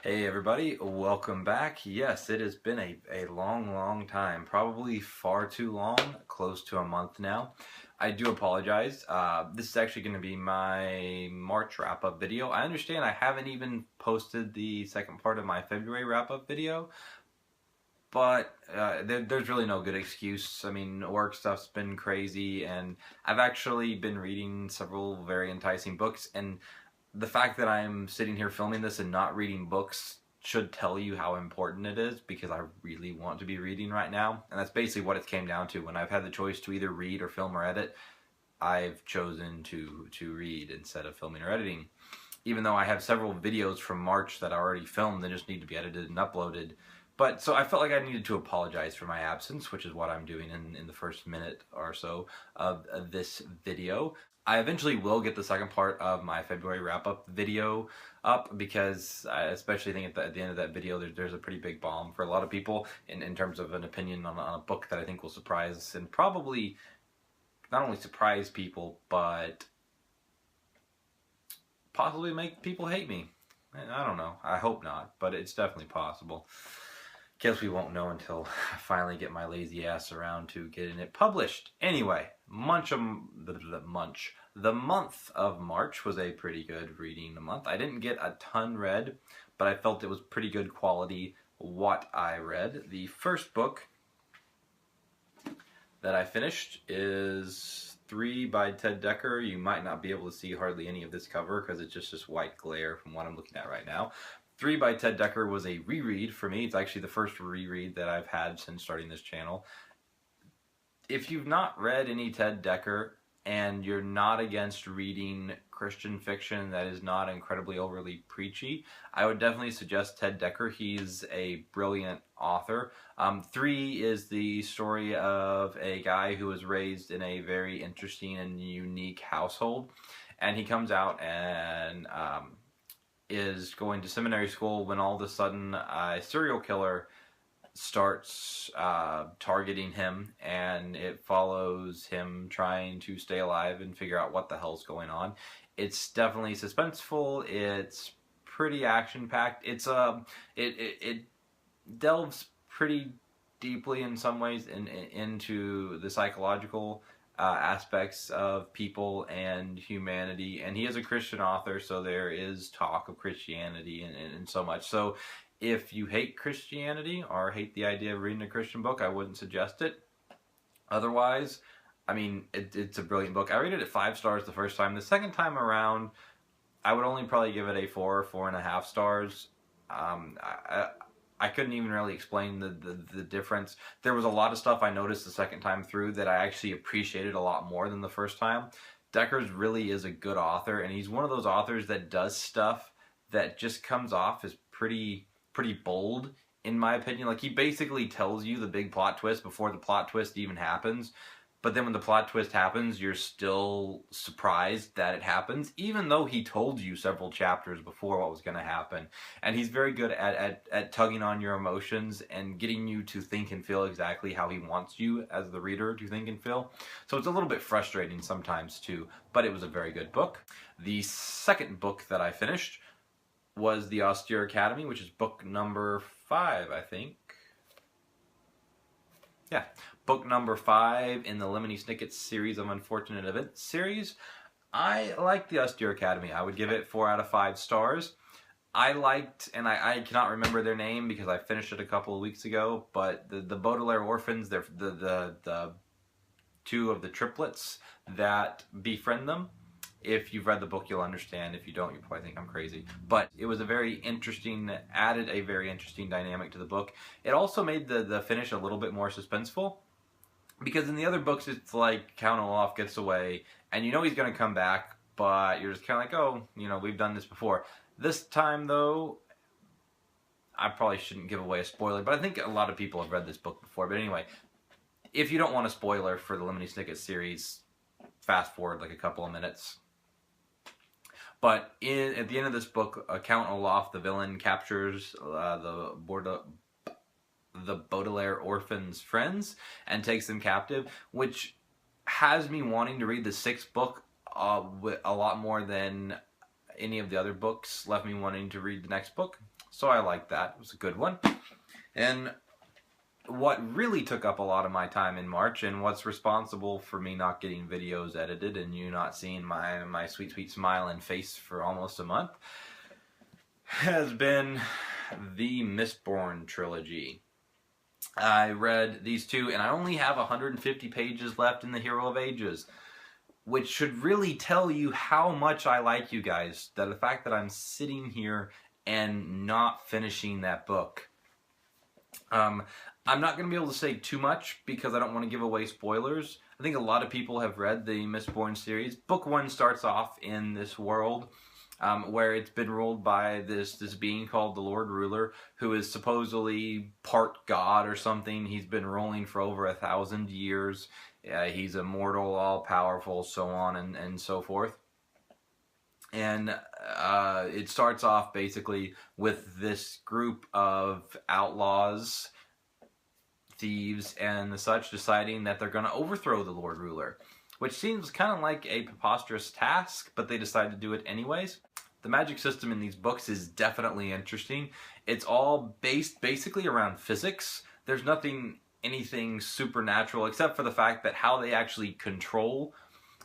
Hey everybody, welcome back. Yes, it has been a long time, probably far too long, close to a month now. I do apologize. This is actually going to be my March wrap-up video. I understand I haven't even posted the second part of my February wrap-up video, but there's really no good excuse. I mean, work stuff's been crazy, and I've actually been reading several very enticing books, and the fact that I'm sitting here filming this and not reading books should tell you how important it is, because I really want to be reading right now. And that's basically what it came down to. When I've had the choice to either read or film or edit, I've chosen to read instead of filming or editing. Even though I have several videos from March that I already filmed, they just need to be edited and uploaded. But so I felt like I needed to apologize for my absence, which is what I'm doing in the first minute or so of this video. I eventually will get the second part of my February wrap-up video up, because I especially think at the end of that video there's a pretty big bomb for a lot of people in terms of an opinion on a book that I think will surprise and probably not only surprise people, but possibly make people hate me. I don't know. I hope not, but it's definitely possible. Guess we won't know until I finally get my lazy ass around to getting it published. Anyway, the month of March was a pretty good reading month. I didn't get a ton read, but I felt it was pretty good quality what I read. The first book that I finished is 3 by Ted Dekker. You might not be able to see hardly any of this cover because it's just this white glare from what I'm looking at right now. 3 by Ted Dekker was a reread for me. It's actually the first reread that I've had since starting this channel. If you've not read any Ted Dekker and you're not against reading Christian fiction that is not incredibly overly preachy, I would definitely suggest Ted Dekker. He's a brilliant author. 3 is the story of a guy who was raised in a very interesting and unique household, and he comes out and is going to seminary school when all of a sudden a serial killer starts targeting him, and it follows him trying to stay alive and figure out what the hell's going on. It's definitely suspenseful. It's pretty action-packed. It's it delves pretty deeply in some ways into the psychological aspects of people and humanity, and he is a Christian author, so there is talk of Christianity and so much. So if you hate Christianity or hate the idea of reading a Christian book, I wouldn't suggest it. Otherwise, I mean, it's a brilliant book. I rated it 5 stars the first time. The second time around, I would only probably give it a 4 or 4.5 stars. I couldn't even really explain the difference. There was a lot of stuff I noticed the second time through that I actually appreciated a lot more than the first time. Dekkers really is a good author, and he's one of those authors that does stuff that just comes off as pretty bold, in my opinion. Like, he basically tells you the big plot twist before the plot twist even happens. But then when the plot twist happens, you're still surprised that it happens, even though he told you several chapters before what was going to happen. And he's very good at tugging on your emotions and getting you to think and feel exactly how he wants you as the reader to think and feel. So it's a little bit frustrating sometimes too, but it was a very good book. The second book that I finished was The Austere Academy, which is book number 5, I think. Yeah, book number 5 in the Lemony Snickets series of Unfortunate Events series. I liked The Austere Academy. I would give it 4 out of 5 stars. I liked, and I cannot remember their name because I finished it a couple of weeks ago, but the Baudelaire orphans, they're the 2 of the triplets that befriend them. If you've read the book, you'll understand. If you don't, you probably think I'm crazy. But it was a very interesting, added a very interesting dynamic to the book. It also made the finish a little bit more suspenseful, because in the other books, it's like Count Olaf gets away, and you know he's going to come back, but you're just kind of like, oh, you know, we've done this before. This time, though, I probably shouldn't give away a spoiler, but I think a lot of people have read this book before. But anyway, if you don't want a spoiler for the Lemony Snicket series, fast forward like a couple of minutes. But at the end of this book, Count Olaf, the villain, captures the Baudelaire orphans' friends and takes them captive, which has me wanting to read the 6th book a lot more than any of the other books left me wanting to read the next book. So I liked that. It was a good one. And what really took up a lot of my time in March, and what's responsible for me not getting videos edited and you not seeing my sweet, sweet smile and face for almost a month, has been the Mistborn Trilogy. I read these two, and I only have 150 pages left in the Hero of Ages, which should really tell you how much I like you guys. That the fact that I'm sitting here and not finishing that book. I'm not going to be able to say too much because I don't want to give away spoilers. I think a lot of people have read the Mistborn series. Book 1 starts off in this world where it's been ruled by this being called the Lord Ruler, who is supposedly part god or something. He's been ruling for over 1,000 years. He's immortal, all-powerful, so on and so forth. And it starts off basically with this group of outlaws, thieves, and the such deciding that they're going to overthrow the Lord Ruler, which seems kind of like a preposterous task, but they decide to do it anyways. The magic system in these books is definitely interesting. It's all based basically around physics. There's anything supernatural except for the fact that how they actually control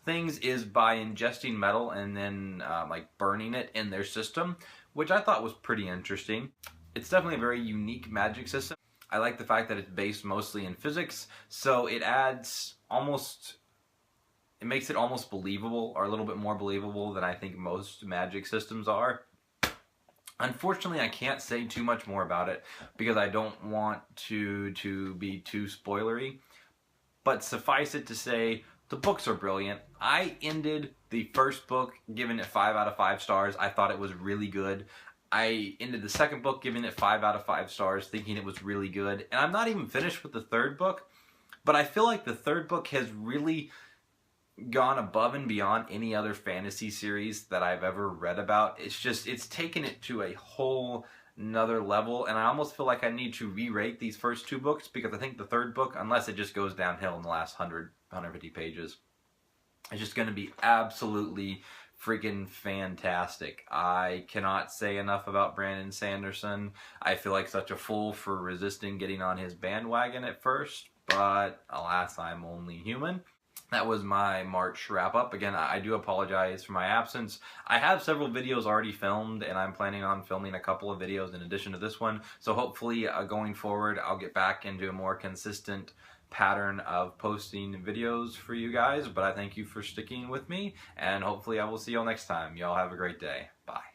things is by ingesting metal and then like burning it in their system, which I thought was pretty interesting. It's definitely a very unique magic system. I like the fact that it's based mostly in physics, so it makes it almost believable, or a little bit more believable than I think most magic systems are. Unfortunately, I can't say too much more about it because I don't want to be too spoilery, but suffice it to say, the books are brilliant. I ended the first book giving it 5 out of 5 stars. I thought it was really good. I ended the second book giving it 5 out of 5 stars, thinking it was really good. And I'm not even finished with the third book, but I feel like the third book has really gone above and beyond any other fantasy series that I've ever read about. It's taken it to a whole another level, and I almost feel like I need to re-rate these first 2 books because I think the third book, unless it just goes downhill in the last 150 pages, it's just going to be absolutely freaking fantastic. I cannot say enough about Brandon Sanderson. I feel like such a fool for resisting getting on his bandwagon at first, but alas, I'm only human. That was my March wrap-up. Again, I do apologize for my absence. I have several videos already filmed, and I'm planning on filming a couple of videos in addition to this one. So hopefully, going forward, I'll get back into a more consistent pattern of posting videos for you guys. But I thank you for sticking with me, and hopefully I will see y'all next time. Y'all have a great day. Bye.